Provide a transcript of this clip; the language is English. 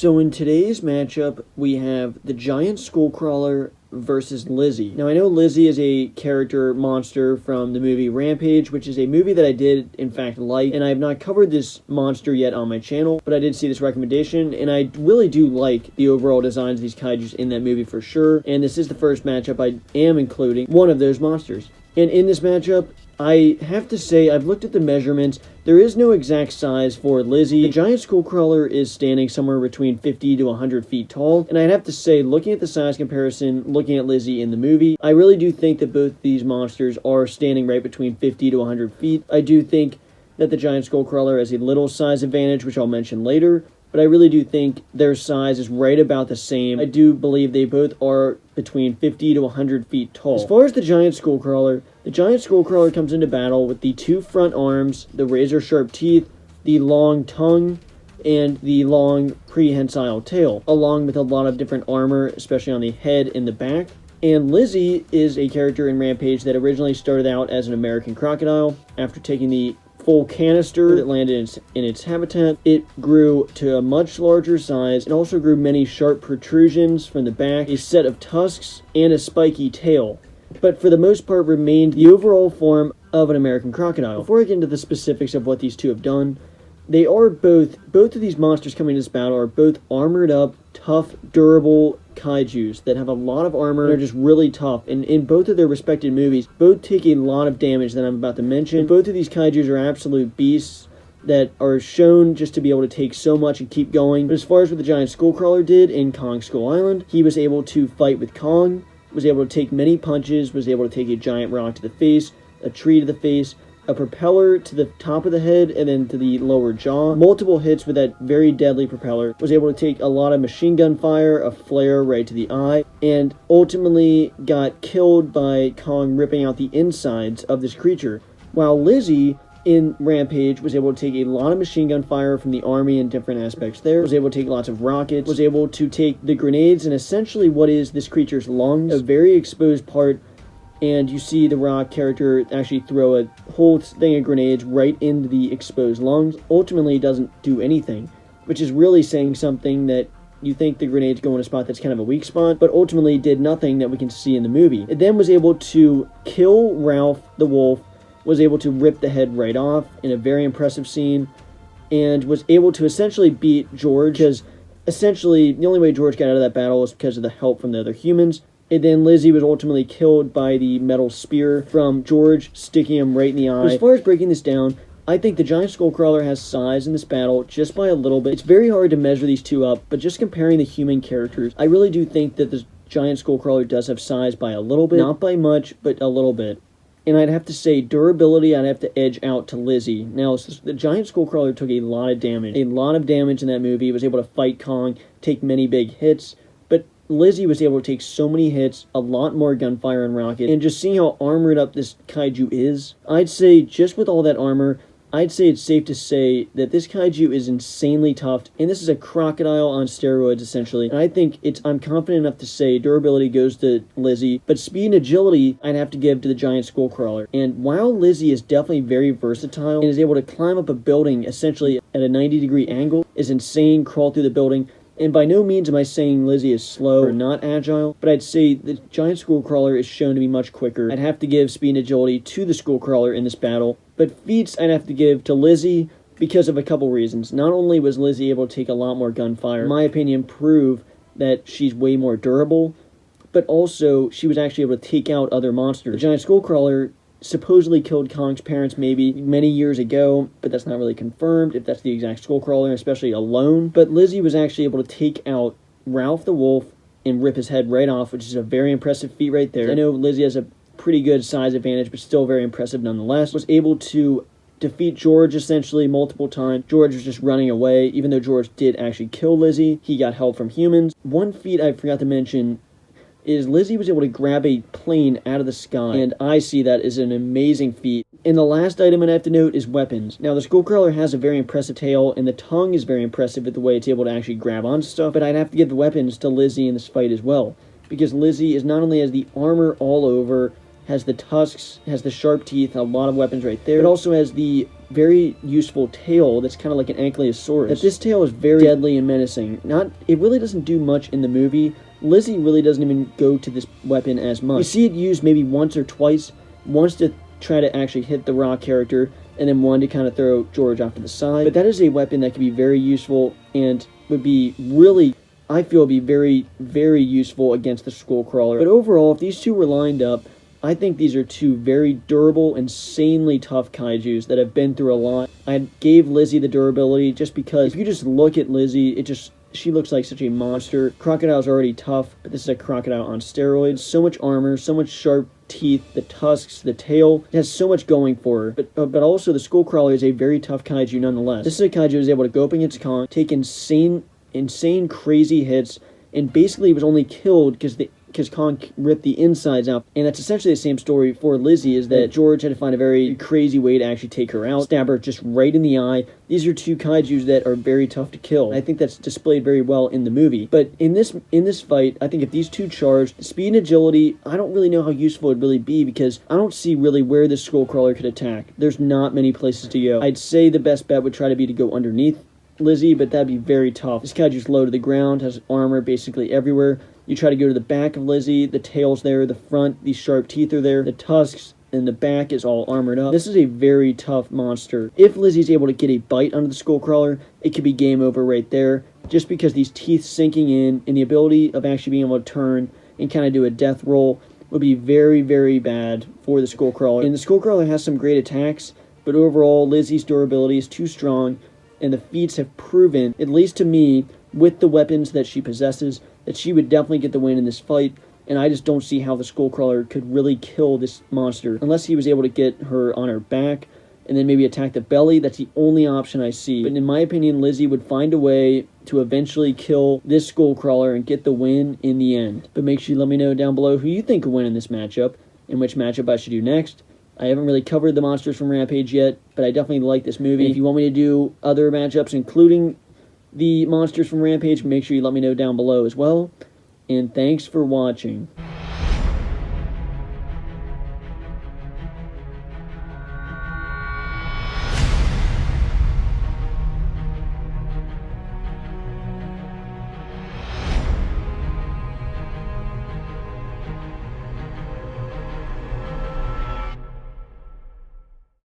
So in today's matchup, we have the giant Skullcrawler versus Lizzie. Now I know Lizzie is a character monster from the movie Rampage, which is a movie that I did in fact like, and I have not covered this monster yet on my channel, but I did see this recommendation, and I really do like the overall designs of these kaijus in that movie for sure, and this is the first matchup I am including one of those monsters. And in this matchup, I have to say, I've looked at the measurements. There is no exact size for Lizzie. The giant Skullcrawler is standing somewhere between 50 to 100 feet tall. And I'd have to say, looking at the size comparison, looking at Lizzie in the movie, I really do think that both these monsters are standing right between 50 to 100 feet. I do think that the giant Skullcrawler has a little size advantage, which I'll mention later. But I really do think their size is right about the same. I do believe they both are between 50 to 100 feet tall. As far as the giant Skullcrawler comes into battle with the two front arms, the razor-sharp teeth, the long tongue, and the long prehensile tail, along with a lot of different armor, especially on the head and the back. And Lizzie is a character in Rampage that originally started out as an American crocodile. After taking the full canister that landed in its habitat, it grew to a much larger size. It also grew many sharp protrusions from the back, a set of tusks, and a spiky tail, but for the most part remained the overall form of an American crocodile. Before I get into the specifics of what these two have done, they are both of these monsters coming into this battle are both armored up, tough, durable kaijus that have a lot of armor. They're just really tough, and in both of their respective movies, both take a lot of damage that I'm about to mention. And both of these kaijus are absolute beasts that are shown just to be able to take so much and keep going. But as far as what the giant Skullcrawler did in Kong Skull Island, he was able to fight with Kong, was able to take many punches, was able to take a giant rock to the face, a tree to the face, a propeller to the top of the head and then to the lower jaw, multiple hits with that very deadly propeller, was able to take a lot of machine gun fire, a flare right to the eye, and ultimately got killed by Kong ripping out the insides of this creature. While Lizzie in Rampage was able to take a lot of machine gun fire from the army in different aspects there, was able to take lots of rockets, was able to take the grenades and essentially what is this creature's lungs, a very exposed part. And you see the Rock character actually throw a whole thing of grenades right into the exposed lungs. Ultimately, it doesn't do anything, which is really saying something that you think the grenades go in a spot that's kind of a weak spot, but ultimately did nothing that we can see in the movie. It then was able to kill Ralph the wolf, was able to rip the head right off in a very impressive scene, and was able to essentially beat George, because essentially the only way George got out of that battle was because of the help from the other humans. And then Lizzie was ultimately killed by the metal spear from George, sticking him right in the eye. But as far as breaking this down, I think the giant Skullcrawler has size in this battle just by a little bit. It's very hard to measure these two up, but just comparing the human characters, I really do think that the giant Skullcrawler does have size by a little bit. Not by much, but a little bit. And I'd have to say, durability, I'd have to edge out to Lizzie. Now, the giant Skullcrawler took a lot of damage. A lot of damage in that movie. He was able to fight Kong, take many big hits. Lizzie was able to take so many hits, a lot more gunfire and rocket, and just seeing how armored up this kaiju is, I'd say just with all that armor, I'd say it's safe to say that this kaiju is insanely tough, and this is a crocodile on steroids essentially, and I think I'm confident enough to say durability goes to Lizzie, but speed and agility I'd have to give to the giant Skullcrawler. And while Lizzie is definitely very versatile and is able to climb up a building essentially at a 90-degree angle, is insane, crawl through the building, and by no means am I saying Lizzie is slow or not agile, but I'd say the giant Skullcrawler is shown to be much quicker. I'd have to give speed and agility to the Skullcrawler in this battle, but feats I'd have to give to Lizzie because of a couple reasons. Not only was Lizzie able to take a lot more gunfire, in my opinion, prove that she's way more durable, but also she was actually able to take out other monsters. The giant Skullcrawler supposedly killed Kong's parents maybe many years ago, but that's not really confirmed if that's the exact Skullcrawler, especially alone. But Lizzie was actually able to take out Ralph the wolf and rip his head right off, which is a very impressive feat right there. I know Lizzie has a pretty good size advantage, but still very impressive nonetheless. Was able to defeat George essentially multiple times. George was just running away. Even though George did actually kill Lizzie, he got help from humans. One feat I forgot to mention is Lizzie was able to grab a plane out of the sky, and I see that as an amazing feat. And the last item I have to note is weapons. Now, the Skullcrawler has a very impressive tail, and the tongue is very impressive with the way it's able to actually grab onto stuff, but I'd have to give the weapons to Lizzie in this fight as well, because Lizzie is not only has the armor all over, has the tusks, has the sharp teeth, a lot of weapons right there, but also has the very useful tail that's kind of like an Ankylosaurus. That this tail is very deadly and menacing. It really doesn't do much in the movie. Lizzie really doesn't even go to this weapon as much. You see it used maybe once or twice. Once to try to actually hit the Rock character, and then one to kind of throw George off to the side. But that is a weapon that could be very useful and would be really, I feel, would be very, very useful against the Skullcrawler. But overall, if these two were lined up, I think these are two very durable, insanely tough kaijus that have been through a lot. I gave Lizzie the durability just because if you just look at Lizzie, she looks like such a monster. Crocodile's already tough, but this is a crocodile on steroids. So much armor, so much sharp teeth, the tusks, the tail. It has so much going for her. But also the Skullcrawler is a very tough kaiju nonetheless. This is a kaiju that is able to go up against Kong, take insane crazy hits, and basically was only killed because Kong ripped the insides out. And that's essentially the same story for Lizzie, is that George had to find a very crazy way to actually take her out. Stab her just right in the eye. These are two kaijus that are very tough to kill. I think that's displayed very well in the movie. But in this fight, I think if these two charged, speed and agility, I don't really know how useful it would really be, because I don't see really where this Skullcrawler could attack. There's not many places to go. I'd say the best bet would try to be to go underneath Lizzie, but that'd be very tough. This kaiju's low to the ground, has armor basically everywhere. You try to go to the back of Lizzie, the tail's there, the front, these sharp teeth are there, the tusks, and the back is all armored up. This is a very tough monster. If Lizzie's able to get a bite onto the Skullcrawler, it could be game over right there, just because these teeth sinking in and the ability of actually being able to turn and kind of do a death roll would be very, very bad for the Skullcrawler. And the Skullcrawler has some great attacks, but overall, Lizzie's durability is too strong, and the feats have proven, at least to me, with the weapons that she possesses, that she would definitely get the win in this fight, and I just don't see how the Skullcrawler could really kill this monster. Unless he was able to get her on her back, and then maybe attack the belly. That's the only option I see. But in my opinion, Lizzie would find a way to eventually kill this Skullcrawler and get the win in the end. But make sure you let me know down below who you think could win in this matchup, and which matchup I should do next. I haven't really covered the monsters from Rampage yet, but I definitely like this movie. And if you want me to do other matchups, including the monsters from Rampage, make sure you let me know down below as well. And thanks for watching.